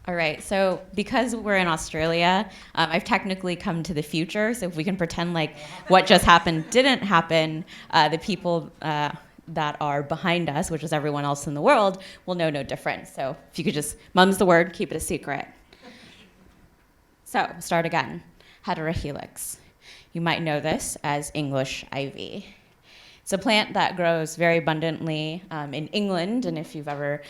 All right, so because we're in Australia, I've technically come to the future. So if we can pretend like what just happened didn't happen, the people that are behind us, which is everyone else in the world, will know no different. So if you could just mum's the word, keep it a secret. So start again. Heterohelix. You might know this as English ivy. It's a plant that grows very abundantly in England, and if you've ever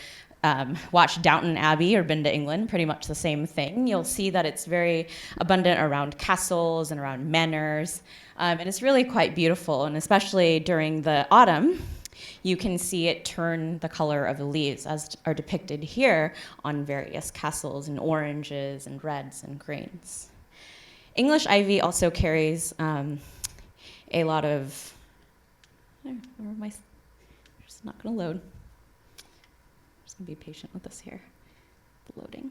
watched Downton Abbey or been to England, pretty much the same thing. You'll see that it's very abundant around castles and around manors, and it's really quite beautiful, and especially during the autumn, you can see it turn the color of the leaves, as are depicted here on various castles in oranges and reds and greens. English ivy also carries a lot of, just not gonna load. Just gonna be patient with us here, the loading.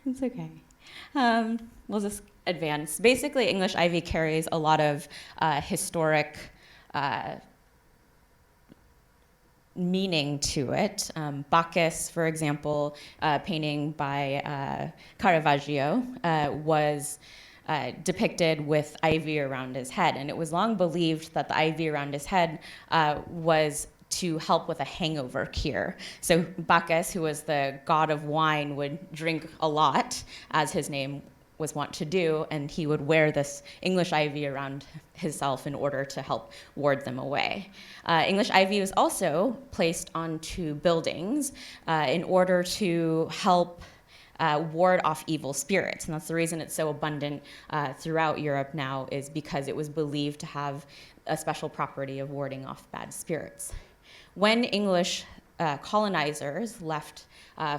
It's okay. We'll just advance. Basically, English ivy carries a lot of historic meaning to it. Bacchus, for example, painting by Caravaggio, was depicted with ivy around his head. And it was long believed that the ivy around his head was to help with a hangover cure. So Bacchus, who was the god of wine, would drink a lot, as his name was wont to do, and he would wear this English ivy around himself in order to help ward them away. English ivy was also placed onto buildings in order to help ward off evil spirits. And that's the reason it's so abundant throughout Europe now, is because it was believed to have a special property of warding off bad spirits. When English colonizers left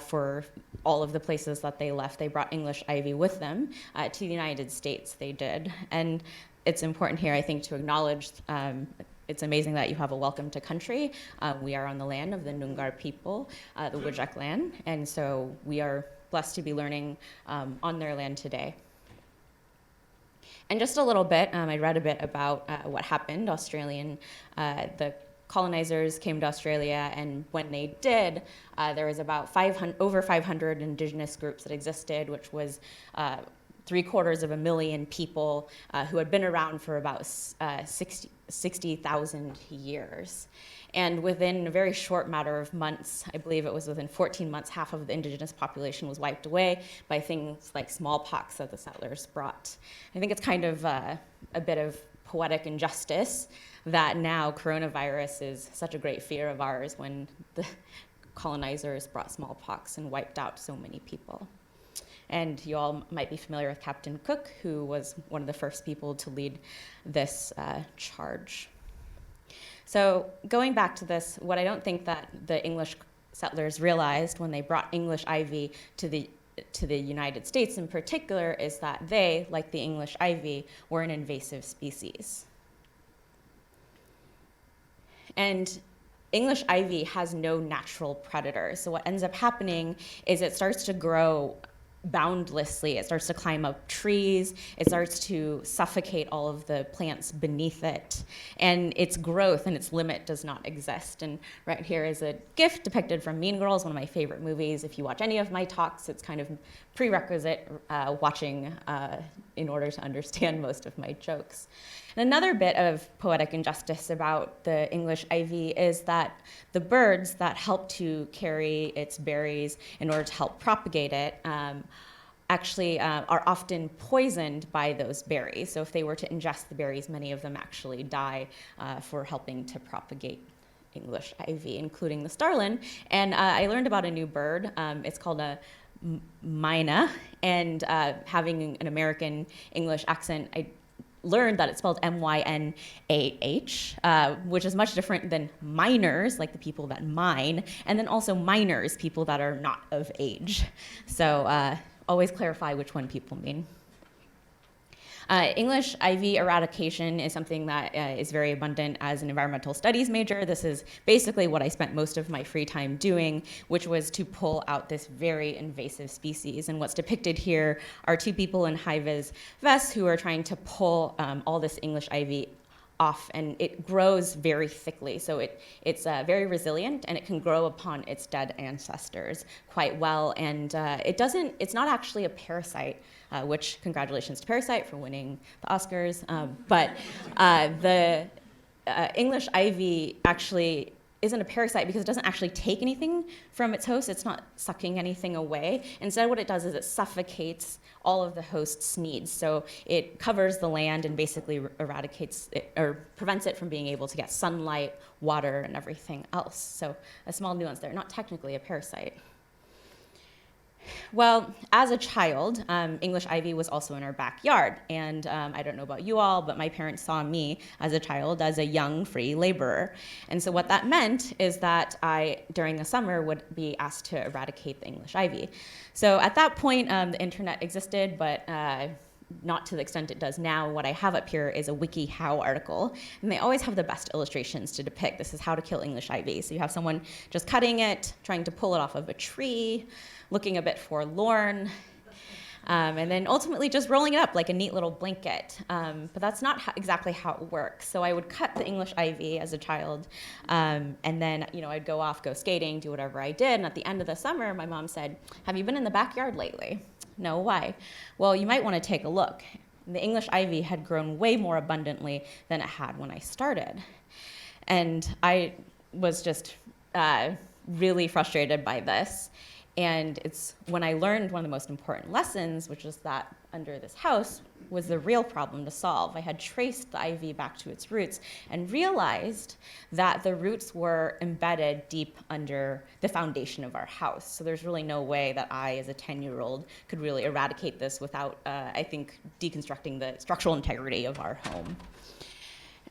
for all of the places that they left, they brought English ivy with them. To the United States, they did. And it's important here, I think, to acknowledge it's amazing that you have a welcome to country. We are on the land of the Noongar people, the Whadjuk land, and so we are blessed to be learning on their land today. And just a little bit, I read a bit about what happened. The colonizers came to Australia, and when they did, there was about over 500 indigenous groups that existed, which was 750,000 people who had been around for about 60,000 years. And within a very short matter of months, I believe it was within 14 months, half of the indigenous population was wiped away by things like smallpox that the settlers brought. I think it's kind of a bit of poetic injustice that now coronavirus is such a great fear of ours when the colonizers brought smallpox and wiped out so many people. And you all might be familiar with Captain Cook, who was one of the first people to lead this charge. So going back to this, what I don't think that the English settlers realized when they brought English ivy to the United States in particular is that they, like the English ivy, were an invasive species. And English ivy has no natural predators. So what ends up happening is it starts to grow boundlessly. It starts to climb up trees. It starts to suffocate all of the plants beneath it. And its growth and its limit does not exist. And right here is a GIF depicted from Mean Girls, one of my favorite movies. If you watch any of my talks, it's kind of prerequisite watching in order to understand most of my jokes. And another bit of poetic injustice about the English ivy is that the birds that help to carry its berries in order to help propagate it actually are often poisoned by those berries. So if they were to ingest the berries, many of them actually die for helping to propagate English ivy, including the starlin. And I learned about a new bird. It's called a myna, and having an American English accent, I learned that it's spelled M-Y-N-A-H, which is much different than miners, like the people that mine, and then also minors, people that are not of age. So always clarify which one people mean. English ivy eradication is something that is very abundant as an environmental studies major. This is basically what I spent most of my free time doing, which was to pull out this very invasive species. And what's depicted here are two people in high-vis vests who are trying to pull all this English ivy off, and it grows very thickly. So it's very resilient, and it can grow upon its dead ancestors quite well. And it's not actually a parasite, which congratulations to Parasite for winning the Oscars. But the English ivy actually isn't a parasite because it doesn't actually take anything from its host. It's not sucking anything away. Instead, what it does is it suffocates all of the host's needs. So it covers the land and basically eradicates it, or prevents it from being able to get sunlight, water, and everything else. So a small nuance there, not technically a parasite. Well, as a child, English ivy was also in our backyard. And I don't know about you all, but my parents saw me as a child as a young free laborer. And so what that meant is that I, during the summer, would be asked to eradicate the English ivy. So at that point, the internet existed, but not to the extent it does now. What I have up here is a WikiHow article, and they always have the best illustrations to depict this is how to kill English ivy. So you have someone just cutting it, trying to pull it off of a tree, looking a bit forlorn, and then ultimately just rolling it up like a neat little blanket. But that's not exactly how it works. So I would cut the English ivy as a child, and then I'd go off, go skating, do whatever I did. And at the end of the summer, my mom said, "Have you been in the backyard lately?" No, why? Well, you might want to take a look. The English ivy had grown way more abundantly than it had when I started. And I was just really frustrated by this. And it's when I learned one of the most important lessons, which is that under this house was the real problem to solve. I had traced the ivy back to its roots and realized that the roots were embedded deep under the foundation of our house. So there's really no way that I, as a 10-year-old, could really eradicate this without, I think, deconstructing the structural integrity of our home.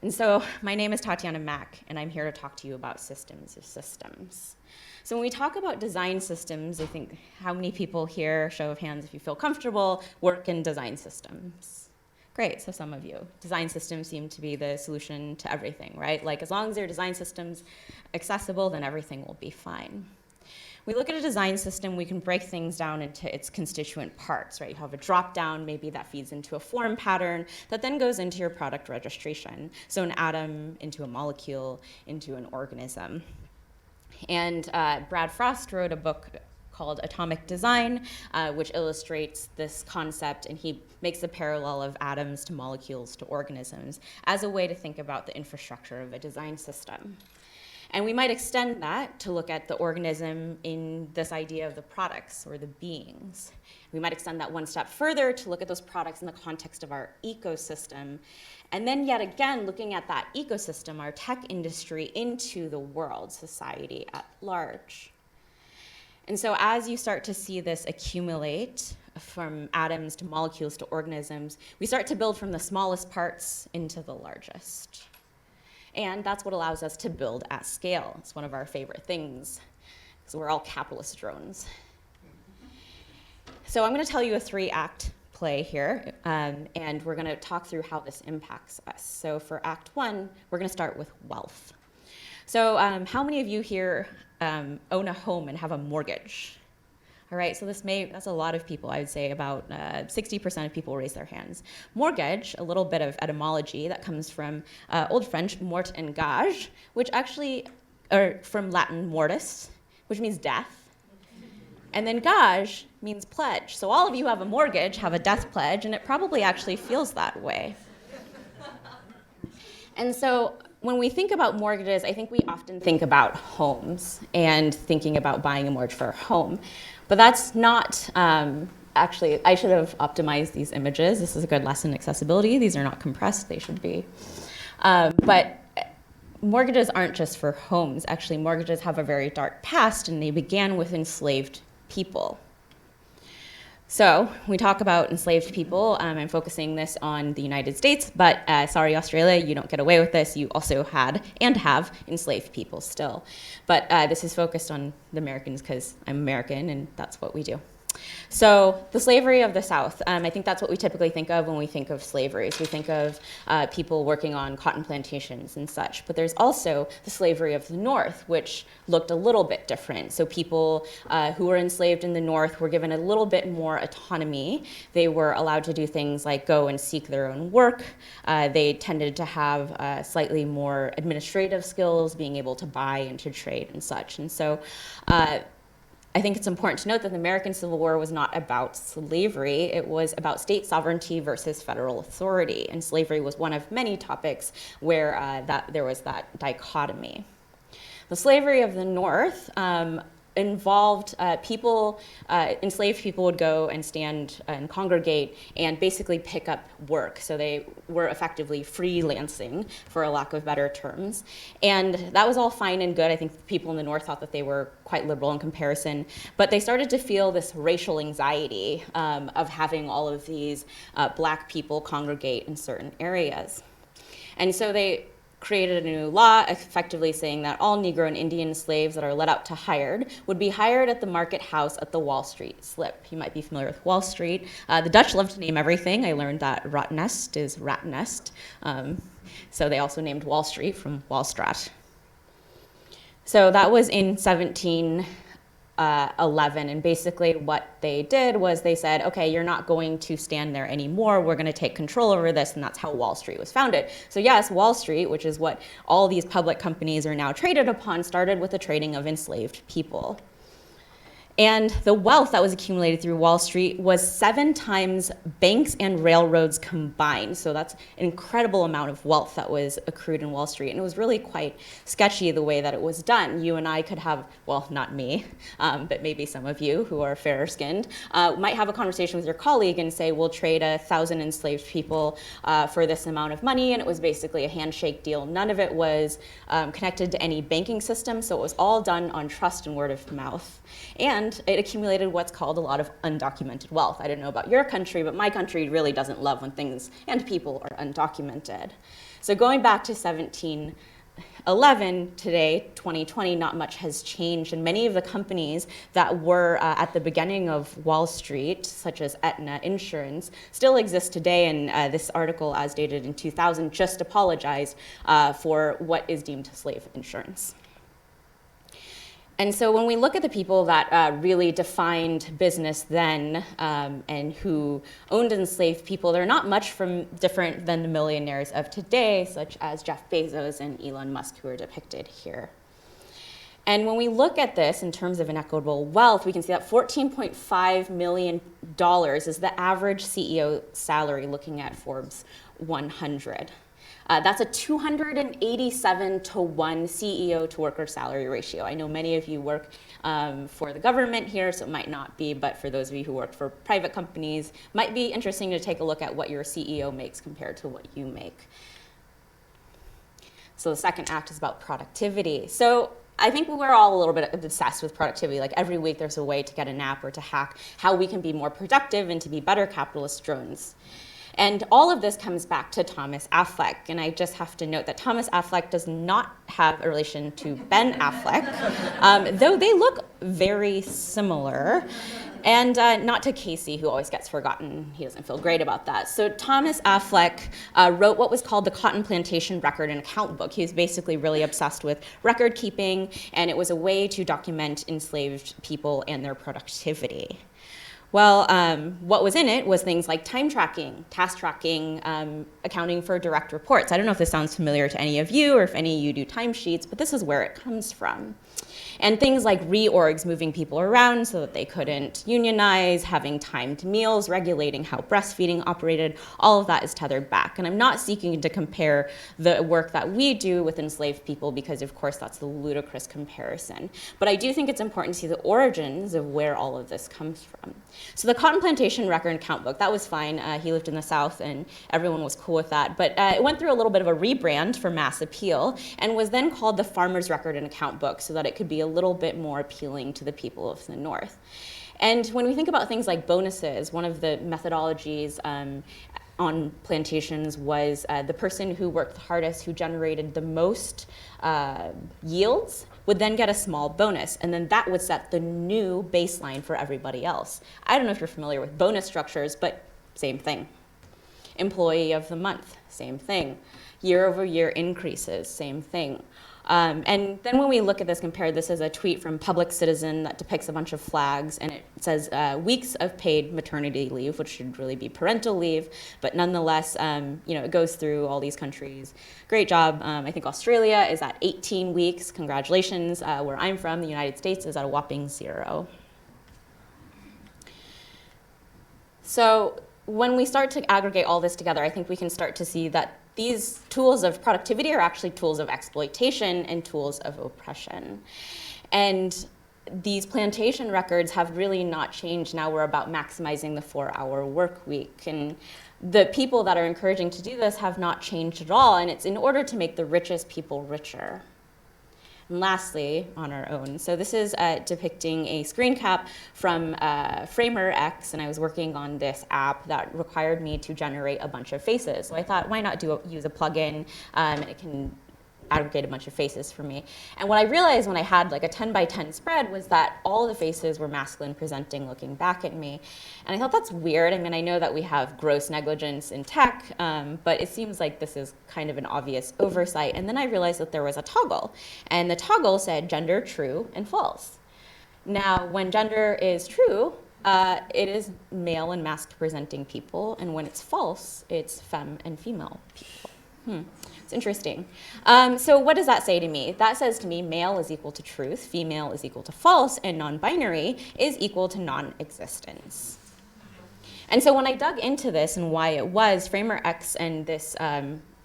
And so my name is Tatiana Mack, and I'm here to talk to you about systems of systems. So when we talk about design systems, I think how many people here, show of hands if you feel comfortable, work in design systems? Great, so some of you. Design systems seem to be the solution to everything, right? Like as long as your design system's accessible, then everything will be fine. We look at a design system, we can break things down into its constituent parts, right? You have a drop down, maybe that feeds into a form pattern that then goes into your product registration. So an atom into a molecule, into an organism. And Brad Frost wrote a book called Atomic Design, which illustrates this concept, and he makes the parallel of atoms to molecules to organisms as a way to think about the infrastructure of a design system. And we might extend that to look at the organism in this idea of the products or the beings. We might extend that one step further to look at those products in the context of our ecosystem. And then yet again, looking at that ecosystem, our tech industry, into the world, society at large. And so as you start to see this accumulate from atoms to molecules to organisms, we start to build from the smallest parts into the largest. And that's what allows us to build at scale. It's one of our favorite things, because we're all capitalist drones. So I'm going to tell you a 3-act play here, and we're going to talk through how this impacts us. So for Act 1, we're going to start with wealth. So how many of you here own a home and have a mortgage? All right, so that's a lot of people. I would say about 60% of people raise their hands. Mortgage, a little bit of etymology that comes from Old French, mort and gage, which actually, or from Latin mortis, which means death. And then gage means pledge. So all of you who have a mortgage have a death pledge, and it probably actually feels that way. And so when we think about mortgages, I think we often think about homes and thinking about buying a mortgage for a home. But that's not, actually, I should have optimized these images. This is a good lesson in accessibility. These are not compressed, they should be. But mortgages aren't just for homes. Actually, mortgages have a very dark past, and they began with enslaved people. So we talk about enslaved people. I'm focusing this on the United States, but sorry, Australia, you don't get away with this. You also had and have enslaved people still. But this is focused on the Americans because I'm American, and that's what we do. So the slavery of the South, I think that's what we typically think of when we think of slavery. So we think of people working on cotton plantations and such. But there's also the slavery of the North, which looked a little bit different. So people who were enslaved in the North were given a little bit more autonomy. They were allowed to do things like go and seek their own work. They tended to have slightly more administrative skills, being able to buy and to trade and such. And so I think it's important to note that the American Civil War was not about slavery. It was about state sovereignty versus federal authority. And slavery was one of many topics where there was that dichotomy. The slavery of the North involved enslaved people would go and stand and congregate and basically pick up work. So they were effectively freelancing, for a lack of better terms. And that was all fine and good. I think people in the North thought that they were quite liberal in comparison. But they started to feel this racial anxiety of having all of these black people congregate in certain areas. And so they created a new law effectively saying that all Negro and Indian slaves that are let out to hired would be hired at the market house at the Wall Street slip. You might be familiar with Wall Street. The Dutch love to name everything. I learned that Rottnest is rat nest. So they also named Wall Street from Wallstraat. So that was in 1711, and basically what they did was they said, okay, you're not going to stand there anymore, we're going to take control over this, and that's how Wall Street was founded. So yes, Wall Street, which is what all these public companies are now traded upon, started with the trading of enslaved people. And the wealth that was accumulated through Wall Street was 7 times banks and railroads combined. So that's an incredible amount of wealth that was accrued in Wall Street. And it was really quite sketchy the way that it was done. You and I could have, well, not me, but maybe some of you who are fairer skinned, might have a conversation with your colleague and say, we'll trade 1,000 enslaved people for this amount of money. And it was basically a handshake deal. None of it was connected to any banking system. So it was all done on trust and word of mouth. And it accumulated what's called a lot of undocumented wealth. I don't know about your country, but my country really doesn't love when things and people are undocumented. So going back to 1711, today, 2020, not much has changed. And many of the companies that were at the beginning of Wall Street, such as Aetna Insurance, still exist today. And this article, as dated in 2000, just apologized for what is deemed slave insurance. And so when we look at the people that really defined business then and who owned enslaved people, they're not much different than the millionaires of today, such as Jeff Bezos and Elon Musk, who are depicted here. And when we look at this in terms of inequitable wealth, we can see that $14.5 million is the average CEO salary looking at Forbes 100. That's a 287 to 1 CEO to worker salary ratio. I know many of you work for the government here, so it might not be, but for those of you who work for private companies, it might be interesting to take a look at what your CEO makes compared to what you make. So the second act is about productivity. So I think we're all a little bit obsessed with productivity. Like every week there's a way to get a nap or to hack how we can be more productive and to be better capitalist drones. And all of this comes back to Thomas Affleck. And I just have to note that Thomas Affleck does not have a relation to Ben Affleck, though they look very similar. And not to Casey, who always gets forgotten. He doesn't feel great about that. So Thomas Affleck wrote what was called the Cotton Plantation Record and Account Book. He was basically really obsessed with record keeping, and it was a way to document enslaved people and their productivity. Well, what was in it was things like time tracking, task tracking, accounting for direct reports. I don't know if this sounds familiar to any of you or if any of you do timesheets, but this is where it comes from. And things like reorgs, moving people around so that they couldn't unionize, having timed meals, regulating how breastfeeding operated, all of that is tethered back. And I'm not seeking to compare the work that we do with enslaved people because, of course, that's the ludicrous comparison. But I do think it's important to see the origins of where all of this comes from. So the Cotton Plantation Record and Account Book, that was fine. He lived in the South and everyone was cool with that. But it went through a little bit of a rebrand for mass appeal and was then called the Farmer's Record and Account Book so that it could be a little bit more appealing to the people of the North. And when we think about things like bonuses, one of the methodologies on plantations was the person who worked the hardest, who generated the most yields, would then get a small bonus, and then that would set the new baseline for everybody else. I don't know if you're familiar with bonus structures, but same thing. Employee of the month, same thing. Year over year increases, same thing. And then when we look at this compared, this is a tweet from Public Citizen that depicts a bunch of flags, and it says weeks of paid maternity leave, which should really be parental leave, but nonetheless, it goes through all these countries. Great job. I think Australia is at 18 weeks. Congratulations. Where I'm from, the United States, is at a whopping 0. So when we start to aggregate all this together, I think we can start to see that these tools of productivity are actually tools of exploitation and tools of oppression. And these plantation records have really not changed. Now we're about maximizing the 4-hour work week. And the people that are encouraging to do this have not changed at all. And it's in order to make the richest people richer. And lastly, on our own. So this is depicting a screen cap from Framer X, and I was working on this app that required me to generate a bunch of faces. So I thought, why not use a plugin, and it can aggregate a bunch of faces for me. And what I realized when I had like a 10 by 10 spread was that all the faces were masculine presenting, looking back at me. And I thought that's weird. I mean, I know that we have gross negligence in tech, but it seems like this is kind of an obvious oversight. And then I realized that there was a toggle, and the toggle said gender true and false. Now, when gender is true, it is male and masc presenting people, and when it's false, it's femme and female people. It's interesting. So what does that say to me? That says to me male is equal to truth, female is equal to false, and non-binary is equal to non-existence. And so when I dug into this and why it was, Framer X and this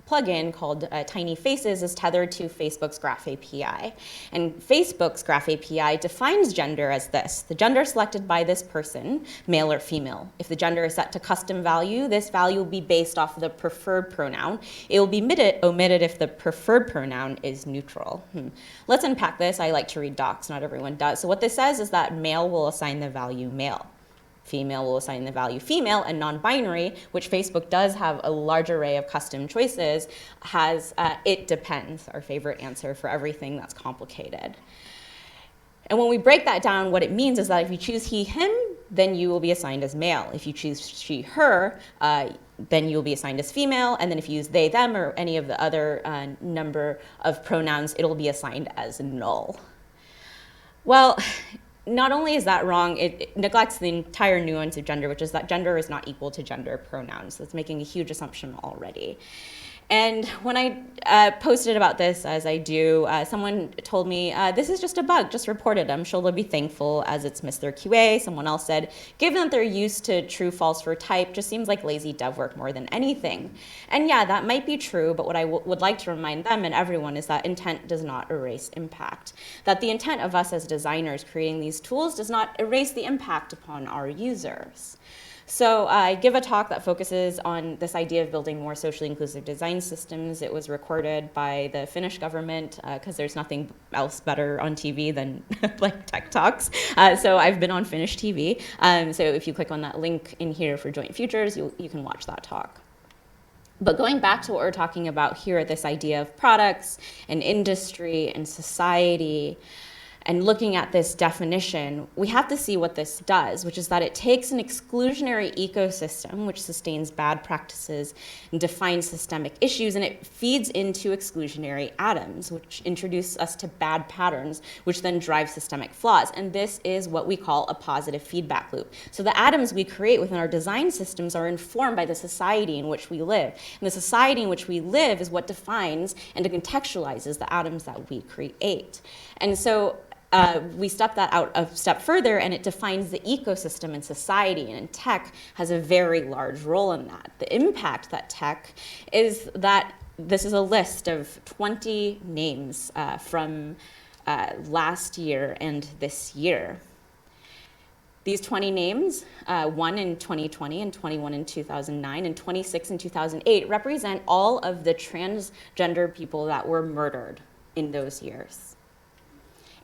plugin called Tiny Faces is tethered to Facebook's Graph API. And Facebook's Graph API defines gender as this: the gender selected by this person, male or female. If the gender is set to custom value, this value will be based off of the preferred pronoun. It will be omitted if the preferred pronoun is neutral. Let's unpack this. I like to read docs, not everyone does. So what this says is that male will assign the value male. Female will assign the value female, and non-binary, which Facebook does have a large array of custom choices, has it depends, our favorite answer for everything that's complicated. And when we break that down, what it means is that if you choose he, him, then you will be assigned as male. If you choose she, her, then you'll be assigned as female. And then if you use they, them, or any of the other number of pronouns, it'll be assigned as null. Well, not only is that wrong, it neglects the entire nuance of gender, which is that gender is not equal to gender pronouns. So it's making a huge assumption already. And when I posted about this, as I do, someone told me, this is just a bug, just report it. I'm sure they'll be thankful as it's missed their QA. Someone else said, given that they're used to true false for type, just seems like lazy dev work more than anything. And yeah, that might be true, but what I would like to remind them and everyone is that intent does not erase impact. That the intent of us as designers creating these tools does not erase the impact upon our users. So I give a talk that focuses on this idea of building more socially inclusive design systems. It was recorded by the Finnish government because there's nothing else better on TV than like tech talks. So I've been on Finnish TV. So if you click on that link in here for Joint Futures, you can watch that talk. But going back to what we're talking about here, this idea of products and industry and society, and looking at this definition, we have to see what this does, which is that it takes an exclusionary ecosystem, which sustains bad practices and defines systemic issues, and it feeds into exclusionary atoms, which introduce us to bad patterns, which then drive systemic flaws. And this is what we call a positive feedback loop. So the atoms we create within our design systems are informed by the society in which we live. And the society in which we live is what defines and contextualizes the atoms that we create. And so we step that out a step further, and it defines the ecosystem in society, and tech has a very large role in that. The impact that tech is that this is a list of 20 names from last year and this year. These 20 names, 1 in 2020 and 21 in 2009 and 26 in 2008, represent all of the transgender people that were murdered in those years.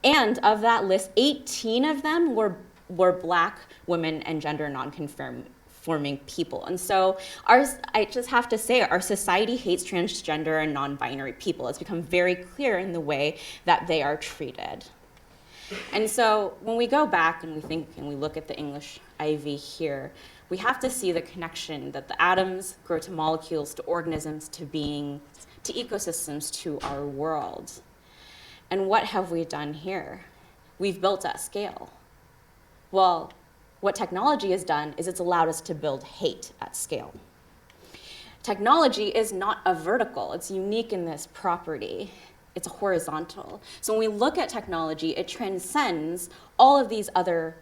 And of that list, 18 of them were Black women and gender nonconforming forming people. And so I just have to say, our society hates transgender and non-binary people. It's become very clear in the way that they are treated. And so when we go back and we think and we look at the English IV here, we have to see the connection that the atoms grow to molecules, to organisms, to beings, to ecosystems, to our world. And what have we done here? We've built at scale. Well, what technology has done is it's allowed us to build hate at scale. Technology is not a vertical. It's unique in this property. It's a horizontal. So when we look at technology, it transcends all of these other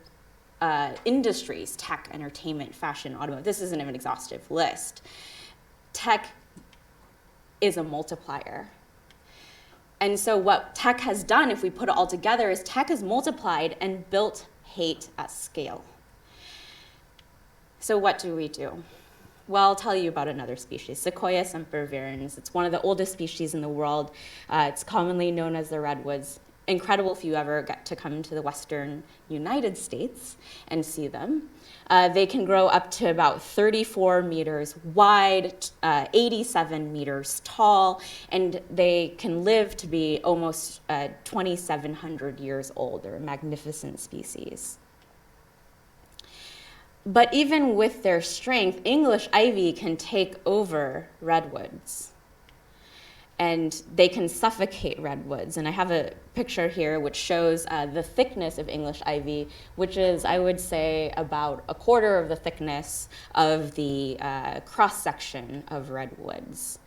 industries: tech, entertainment, fashion, automotive. This isn't an exhaustive list. Tech is a multiplier. And so what tech has done, if we put it all together, is tech has multiplied and built hate at scale. So what do we do? Well, I'll tell you about another species, Sequoia sempervirens. It's one of the oldest species in the world. It's commonly known as the redwoods. Incredible if you ever get to come to the western United States and see them. They can grow up to about 34 meters wide, 87 meters tall, and they can live to be almost 2,700 years old. They're a magnificent species. But even with their strength, English ivy can take over redwoods. And they can suffocate redwoods. And I have a picture here which shows the thickness of English ivy, which is, I would say, about a quarter of the thickness of the cross-section of redwoods.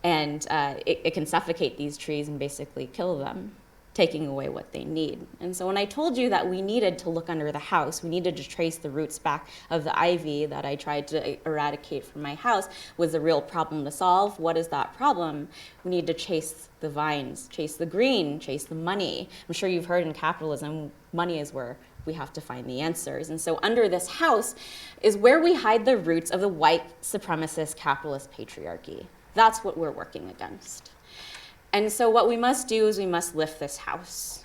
And it can suffocate these trees and basically kill them, taking away what they need. And so when I told you that we needed to look under the house, we needed to trace the roots back of the ivy that I tried to eradicate from my house, was a real problem to solve. What is that problem? We need to chase the vines, chase the green, chase the money. I'm sure you've heard in capitalism, money is where we have to find the answers. And so under this house is where we hide the roots of the white supremacist capitalist patriarchy. That's what we're working against. And so what we must do is we must lift this house.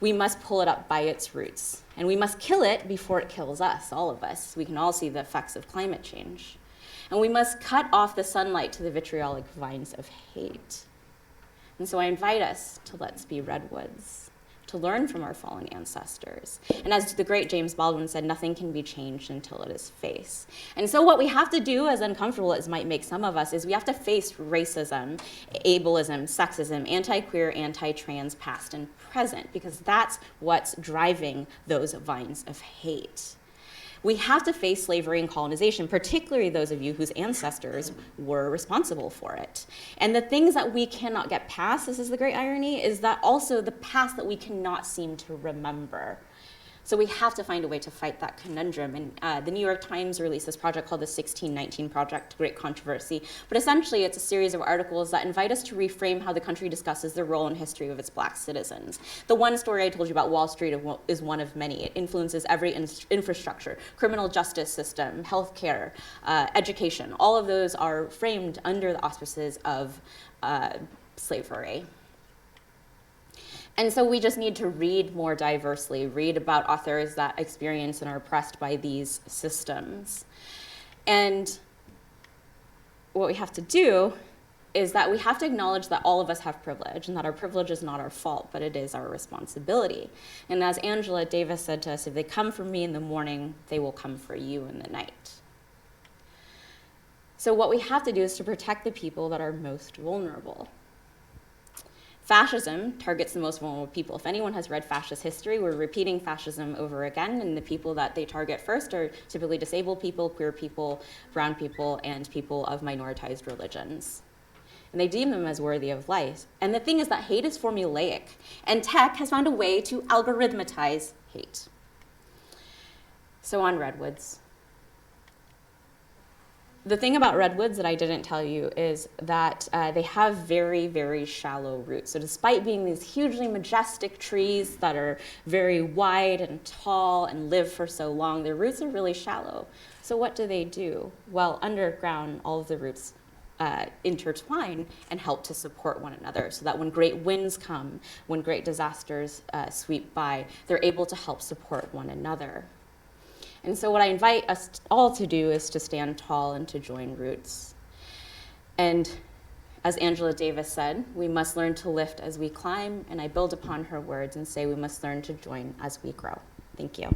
We must pull it up by its roots. And we must kill it before it kills us, all of us. We can all see the effects of climate change. And we must cut off the sunlight to the vitriolic vines of hate. And so I invite us to let's be redwoods, to learn from our fallen ancestors. And as the great James Baldwin said, nothing can be changed until it is faced. And so what we have to do, as uncomfortable as might make some of us, is we have to face racism, ableism, sexism, anti-queer, anti-trans, past and present, because that's what's driving those vines of hate. We have to face slavery and colonization, particularly those of you whose ancestors were responsible for it. And the things that we cannot get past, this is the great irony, is that also the past that we cannot seem to remember. So we have to find a way to fight that conundrum. And the New York Times released this project called the 1619 Project, great controversy. But essentially, it's a series of articles that invite us to reframe how the country discusses the role and history of its black citizens. The one story I told you about Wall Street is one of many. It influences every infrastructure, criminal justice system, healthcare, education. All of those are framed under the auspices of slavery. And so we just need to read more diversely, read about authors that experience and are oppressed by these systems. And what we have to do is that we have to acknowledge that all of us have privilege and that our privilege is not our fault, but it is our responsibility. And as Angela Davis said to us, if they come for me in the morning, they will come for you in the night. So what we have to do is to protect the people that are most vulnerable. Fascism targets the most vulnerable people. If anyone has read fascist history, we're repeating fascism over again, and the people that they target first are typically disabled people, queer people, brown people, and people of minoritized religions. And they deem them as worthy of life. And the thing is that hate is formulaic, and tech has found a way to algorithmatize hate. So on redwoods. The thing about redwoods that I didn't tell you is that they have very, very shallow roots. So despite being these hugely majestic trees that are very wide and tall and live for so long, their roots are really shallow. So what do? Well, underground, all of the roots intertwine and help to support one another so that when great winds come, when great disasters sweep by, they're able to help support one another. And so what I invite us all to do is to stand tall and to join roots. And as Angela Davis said, we must learn to lift as we climb, and I build upon her words and say we must learn to join as we grow. Thank you.